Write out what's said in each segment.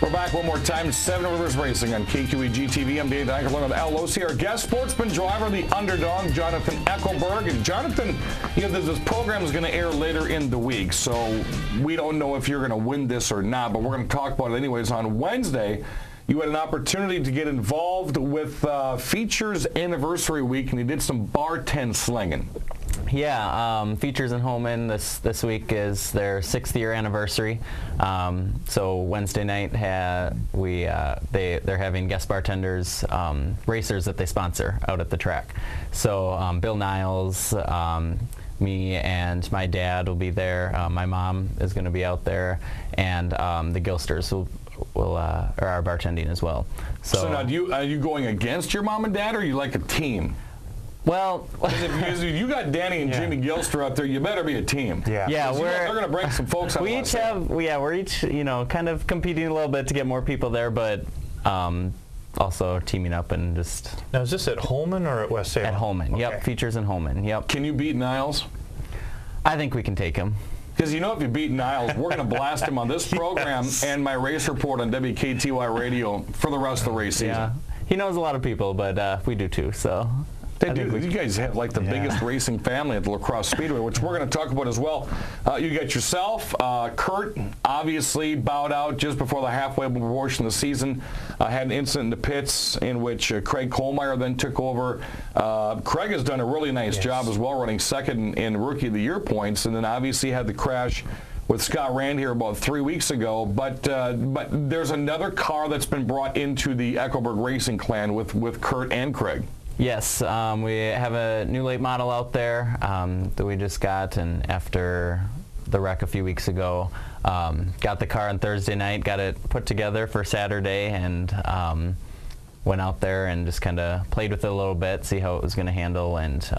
We're back one more time. Seven Rivers Racing on KQEG TV. I'm Jonathan Eckelberg with Al Losi. Our guest sportsman driver, the underdog, Jonathan Eckelberg. And Jonathan, this program is going to air later in the week, so we don't know if you're going to win this or not, but we're going to talk about it anyways. On Wednesday, you had an opportunity to get involved with Features Anniversary Week, and you did some bartend slinging. Yeah, Features in Holman this week is their 6th year anniversary. So Wednesday night they're having guest bartenders, racers that they sponsor out at the track. So Bill Niles, me and my dad will be there. My mom is going to be out there, and the Gilsters are bartending as well. So now, are you going against your mom and dad, or are you like a team? Well, because if you got Danny and Jimmy Gilster out there, you better be a team. Yeah, they're going to bring some folks out. We're each kind of competing a little bit to get more people there, but also teaming up and just. Now, is this at Holman or at West Salem? At Holman, okay. Yep. Features in Holman, yep. Can you beat Niles? I think we can take him. Because if you beat Niles, we're going to blast him on this program and my race report on WKTY radio for the rest of the race season. Yeah, he knows a lot of people, but we do too, so. They do. You guys have like the biggest racing family at the La Crosse Speedway, which we're going to talk about as well. You got yourself, Kurt, obviously bowed out just before the halfway portion of the season. Had an incident in the pits in which Craig Kohlmeyer then took over. Craig has done a really nice job as well, running second in Rookie of the Year points, and then obviously had the crash with Scott Rand here about 3 weeks ago. But there's another car that's been brought into the Eckelberg Racing clan with Kurt and Craig. Yes, we have a new late model out there that we just got, and after the wreck a few weeks ago, got the car on Thursday night, got it put together for Saturday, and went out there and just kind of played with it a little bit, see how it was going to handle, and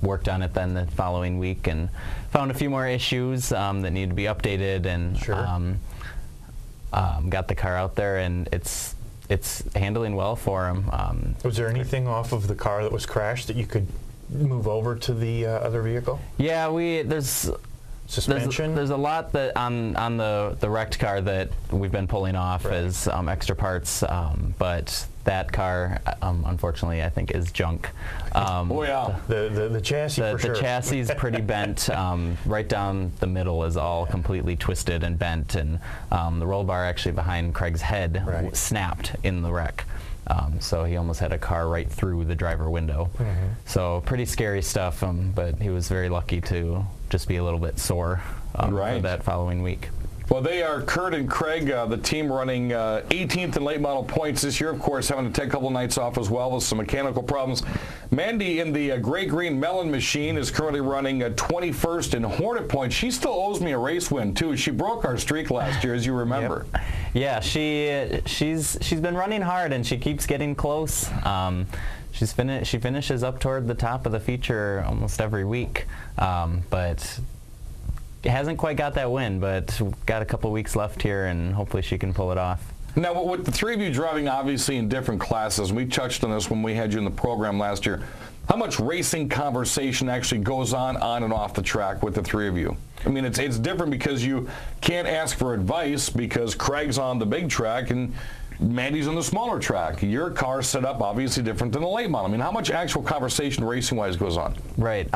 worked on it then the following week, and found a few more issues that need to be updated, and got the car out there, and it's handling well for him. Was there anything off of the car that was crashed that you could move over to the other vehicle? Yeah, there's suspension. There's a lot that on the wrecked car that we've been pulling off as extra parts, but that car, unfortunately, I think is junk. The chassis for sure. The chassis is pretty bent. Right down the middle is all completely twisted and bent, and the roll bar actually behind Craig's head snapped in the wreck. So he almost had a car right through the driver window. So pretty scary stuff, but he was very lucky to just be a little bit sore for that following week. Well, they are Kurt and Craig, the team running 18th in late model points this year, of course, having to take a couple nights off as well with some mechanical problems. Mandy in the Gray Green Melon machine is currently running 21st in Hornet points. She still owes me a race win, too. She broke our streak last year, as you remember. Yeah, she's been running hard, and she keeps getting close. She finishes up toward the top of the feature almost every week, but hasn't quite got that win, but got a couple weeks left here, and hopefully she can pull it off. Now, with the three of you driving obviously in different classes, we touched on this when we had you in the program last year, how much racing conversation actually goes on and off the track with the three of you? I mean, it's different because you can't ask for advice because Craig's on the big track and Mandy's on the smaller track. Your car's set up obviously different than the late model. I mean, how much actual conversation racing-wise goes on? Right.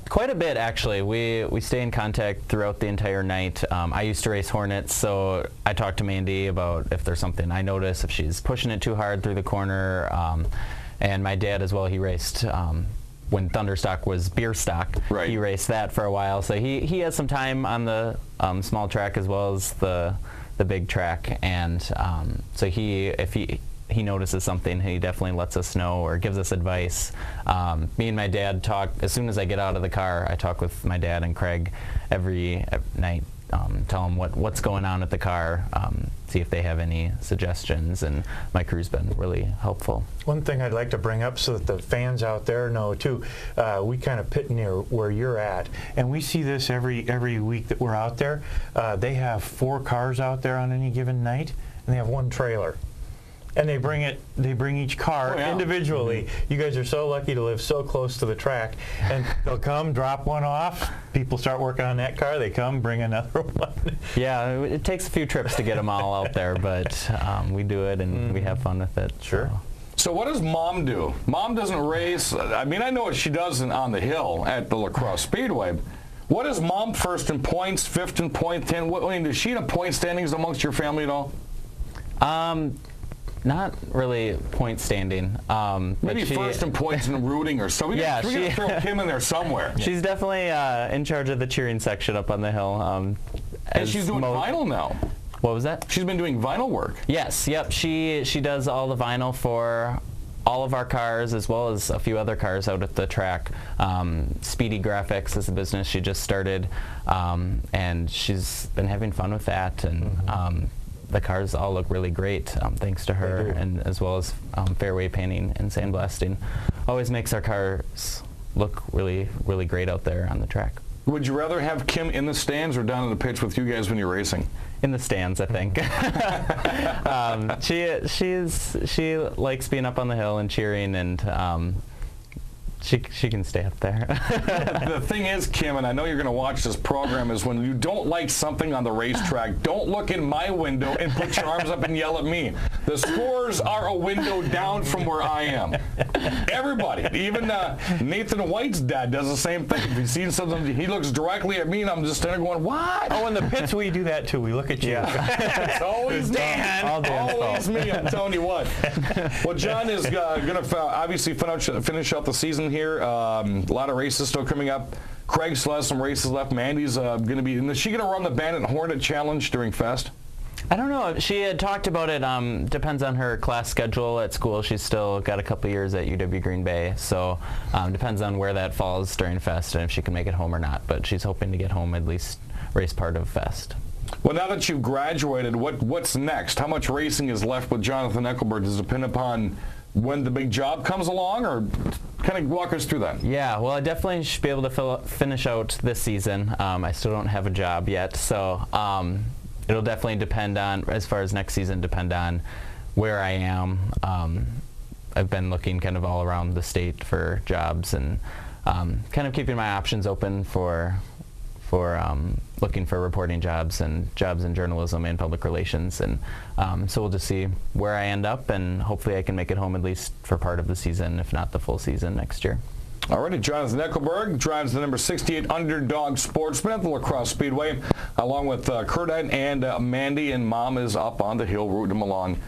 Quite a bit, actually. We stay in contact throughout the entire night. I used to race Hornets, so I talk to Mandy about if there's something I notice, if she's pushing it too hard through the corner. And my dad as well, he raced when Thunderstock was beer stock. He raced that for a while, so he has some time on the small track as well as the big track. And so if he notices something, he definitely lets us know or gives us advice. Me and my dad talk, as soon as I get out of the car, I talk with my dad and Craig every night, tell them what's going on at the car, see if they have any suggestions, and my crew's been really helpful. One thing I'd like to bring up so that the fans out there know too, we kind of pit near where you're at, and we see this every week that we're out there. They have 4 cars out there on any given night, and they have 1 trailer. And they bring each car individually. You guys are so lucky to live so close to the track. And they'll come, drop one off. People start working on that car. They come, bring another one. Yeah, it takes a few trips to get them all out there, but we do it and we have fun with it. Sure. So what does Mom do? Mom doesn't race. I mean, I know what she does on the hill at the La Crosse Speedway. What is Mom first in points, fifth in point, 10? Is she in a point standings amongst your family at all? Not really point standing. Maybe first in points in rooting or so. We got to throw Kim in there somewhere. She's definitely in charge of the cheering section up on the hill. And she's doing vinyl now. What was that? She's been doing vinyl work. Yes, yep. She does all the vinyl for all of our cars as well as a few other cars out at the track. Speedy Graphics is a business she just started, and she's been having fun with that. And the cars all look really great thanks to her, and as well as fairway painting and sandblasting. Always makes our cars look really, really great out there on the track. Would you rather have Kim in the stands or down in the pits with you guys when you're racing? In the stands, I think. She likes being up on the hill and cheering, and she can stay up there. The thing is, Kim, and I know you're going to watch this program, is when you don't like something on the racetrack, don't look in my window and put your arms up and yell at me. The scores are a window down from where I am. Everybody, even Nathan White's dad does the same thing. If he's seen something, he looks directly at me, and I'm just standing there going, what? Oh, in the pits we do that too. We look at you. It's always Dan. Always me, I'm telling you what. Well, John is going to obviously finish out the season here. A lot of races still coming up. Craig still has some races left. Mandy's going to be. Is she going to run the Bandit Hornet Challenge during Fest? I don't know. She had talked about it. Depends on her class schedule at school. She's still got a couple years at UW Green Bay, so depends on where that falls during Fest and if she can make it home or not. But she's hoping to get home at least race part of Fest. Well, now that you've graduated, what's next? How much racing is left with Jonathan Eckelberg? Does it depend upon when the big job comes along, or kind of walk us through that? Yeah, well, I definitely should be able to finish out this season. I still don't have a job yet, so it'll definitely depend on, as far as next season, depend on where I am. I've been looking kind of all around the state for jobs and kind of keeping my options open for looking for reporting jobs and jobs in journalism and public relations, and so we'll just see where I end up, and hopefully I can make it home at least for part of the season, if not the full season next year. Alrighty, Jonathan Eckelberg drives the number 68 Underdog Sportsman at the La Crosse Speedway, along with Kurt and Mandy, and Mom is up on the hill rooting them along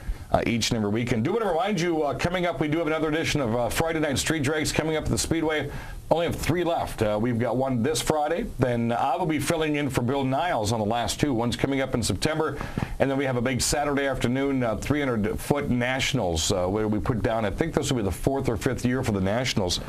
each and every weekend. Do want to remind you, coming up, we do have another edition of Friday Night Street Drags coming up at the Speedway. Only have 3 left. We've got one this Friday. Then I will be filling in for Bill Niles on the last 2. One's coming up in September. And then we have a big Saturday afternoon 300-foot Nationals where we put down, I think this will be the 4th or 5th year for the Nationals.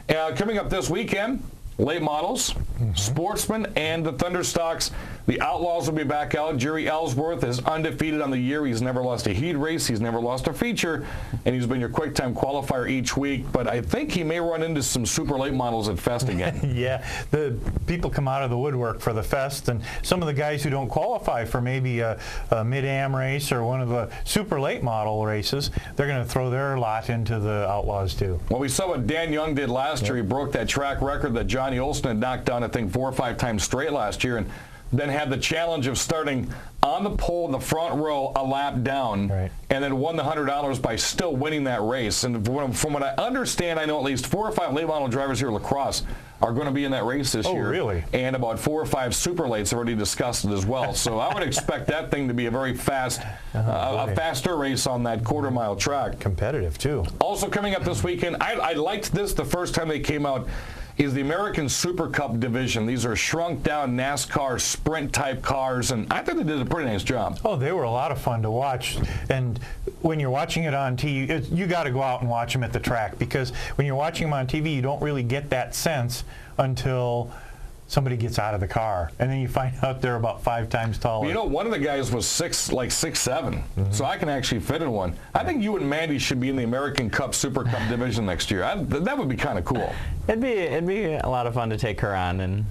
Coming up this weekend, late models, Sportsmen, and the Thunderstocks. The Outlaws will be back out. Jerry Ellsworth is undefeated on the year. He's never lost a heat race. He's never lost a feature. And he's been your quick time qualifier each week. But I think he may run into some super late models at Fest again. Yeah, the people come out of the woodwork for the Fest. And some of the guys who don't qualify for maybe a mid-am race or one of the super late model races, they're going to throw their lot into the Outlaws too. Well, we saw what Dan Young did last year. He broke that track record that Johnny Olson had knocked down, I think, 4 or 5 times straight last year. And then had the challenge of starting on the pole in the front row a lap down, and then won the $100 by still winning that race. And from what I understand, I know at least 4 or 5 late model drivers here at La Crosse are going to be in that race this year. Oh, really? And about 4 or 5 super lates already discussed it as well. So I would expect that thing to be a very fast, a faster race on that quarter-mile track. Competitive, too. Also coming up this weekend, I liked this the first time they came out, is the American Super Cup division. These are shrunk-down NASCAR sprint-type cars, and I think they did a pretty nice job. Oh, they were a lot of fun to watch. And when you're watching it on TV, you got to go out and watch them at the track, because when you're watching them on TV, you don't really get that sense until somebody gets out of the car, and then you find out they're about 5 times taller. You know, one of the guys was 6'7", so I can actually fit in one. I think you and Mandy should be in the American Cup Super Cup division next year. That would be kind of cool. It'd be a lot of fun to take her on, and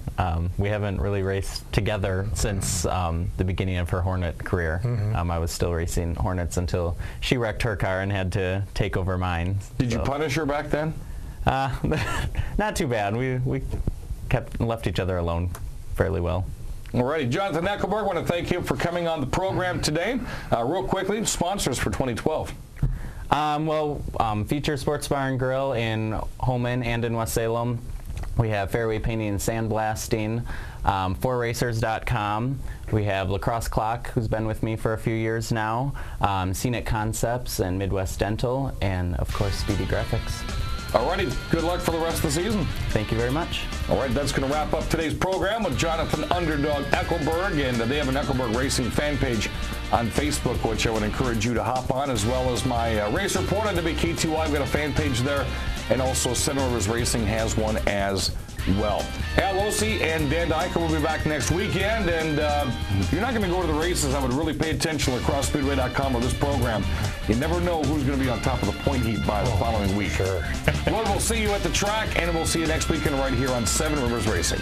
we haven't really raced together since the beginning of her Hornet career. I was still racing Hornets until she wrecked her car and had to take over mine. Did you punish her back then? Not too bad. We left each other alone fairly well. Alrighty, Jonathan Eckelberg, I want to thank you for coming on the program today. Real quickly, sponsors for 2012. Feature Sports Bar and Grill in Holman and in West Salem. We have Fairway Painting and Sandblasting, 4racers.com. We have Lacrosse Clock, who's been with me for a few years now, Scenic Concepts and Midwest Dental, and of course Speedy Graphics. Alrighty, good luck for the rest of the season. Thank you very much. All right, that's going to wrap up today's program with Jonathan Underdog Eckelberg, and they have an Eckelberg Racing fan page on Facebook, which I would encourage you to hop on, as well as my race report on WKTY. I've got a fan page there, and also Seven Rivers Racing has one as well. Al Losi and Dan Dyker will be back next weekend, and if you're not going to go to the races, I would really pay attention to lacrossespeedway.com or this program. You never know who's going to be on top of the point heap by the following week. Sure. Well, we'll see you at the track, and we'll see you next weekend right here on Seven Rivers Racing.